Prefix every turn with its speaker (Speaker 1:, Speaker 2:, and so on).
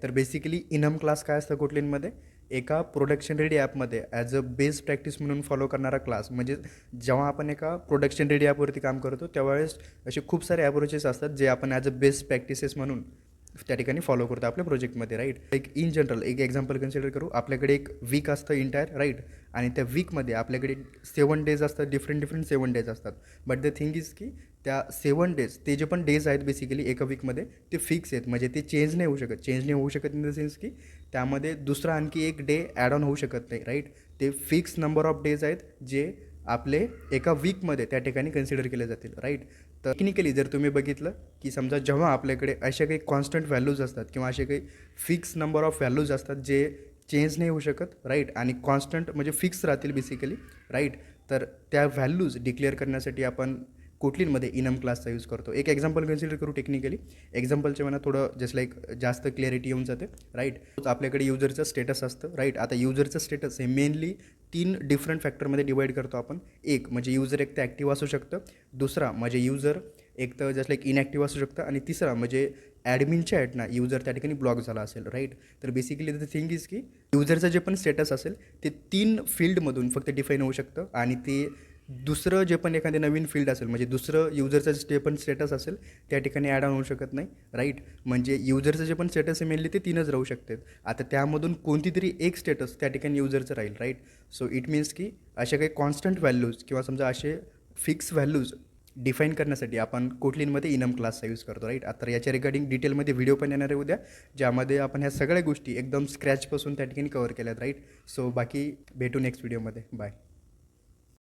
Speaker 1: तर basically enum class काय असतं कोटलीनमध्ये, एका प्रोडक्शन रेडी ॲपमध्ये ॲज अ बेस्ट प्रॅक्टिस म्हणून फॉलो करणारा क्लास. म्हणजे जेव्हा आपण एका प्रोडक्शन रेडी ॲपवरती काम करतो त्यावेळेस असे खूप सारे अप्रोचेस असतात जे आपण ॲज अ बेस्ट प्रॅक्टिसेस म्हणून त्या ठिकाणी फॉलो करतो आपल्या प्रोजेक्टमध्ये, राईट. एक इन जनरल एक एक्झाम्पल कन्सिडर करू. आपल्याकडे एक वीक असतं इंटायर, राईट. आणि त्या वीकमध्ये आपल्याकडे 7 डेज असतात, डिफरंट 7 डेज असतात. बट द थिंग इज की त्या 7 डेज, ते जे पण डेज आहेत बेसिकली एका वीकमध्ये, ते फिक्स आहेत. म्हणजे ते चेंज नाही होऊ शकत इन द सेन्स की त्यामध्ये दुसरा आणखी एक डे ॲड ऑन होऊ शकत नाही, राईट. ते फिक्स नंबर ऑफ डेज आहेत जे आपले एका वीकमध्ये त्या ठिकाणी कन्सिडर केले जातील, राईट. तर टेक्निकली जर तुम्ही बघितलं की समजा जेव्हा आपल्याकडे अशा काही कॉन्स्टंट व्हॅल्यूज असतात किंवा असे काही फिक्स नंबर ऑफ व्हॅल्यूज असतात जे चेंज नाही होऊ शकत, राईट, आणि कॉन्स्टंट म्हणजे फिक्स राहतील बेसिकली, राईट. तर त्या व्हॅल्यूज डिक्लेअर करण्यासाठी आपण कोटलीनमध्ये इनम क्लासचा यूज करतो. एक एक्झाम्पल कन्सिडर करू टेक्निकली. एक्झाम्पलच्या मना थोडं जस्ट लाईक जास्त क्लॅरिटी येऊन जाते, राईट. आपल्याकडे युजरचं स्टेटस असतं, राईट. आता युजरचं स्टेटस हे मेनली 3 डिफरंट फॅक्टरमध्ये डिवाईड करतो आपण. एक म्हणजे युजर एक तर ॲक्टिव्ह असू शकतं, दुसरा म्हणजे युजर एक तर जस्ट लाईक इनॲक्टिव्ह असू शकतं, आणि तिसरा म्हणजे ॲडमिनच्या ॲटना युजर त्या ठिकाणी ब्लॉक झाला असेल, राईट. तर बेसिकली द थिंग इज की युजरचं जे पण स्टेटस असेल ते 3 फील्डमधून फक्त डिफाईन होऊ शकतं, आणि ते दुसरं जे पण एखादे नवीन फील्ड असेल म्हणजे दुसरं युजरचं जे पण स्टेटस असेल त्या ठिकाणी ॲड ऑन होऊ शकत नाही, राईट. म्हणजे युजरचं जे पण स्टेटस आहे मेनली ते 3च राहू शकतात. आता त्यामधून कोणती तरी एक स्टेटस त्या ठिकाणी युजरचं राहील, राईट. सो इट मीन्स की अशा काही कॉन्स्टंट व्हॅल्यूज किंवा समजा असे फिक्स व्हॅल्यूज डिफाईन करण्यासाठी आपण कोटलीनमध्ये इनम क्लासचा यूज करतो, राईट. आता याच्या रिगार्डिंग डिटेलमध्ये व्हिडिओ पण येणार आहे उद्या, ज्यामध्ये आपण ह्या सगळ्या गोष्टी एकदम स्क्रॅचपासून त्या ठिकाणी कव्हर केल्यात, राईट. सो बाकी भेटू नेक्स्ट व्हिडिओमध्ये. बाय.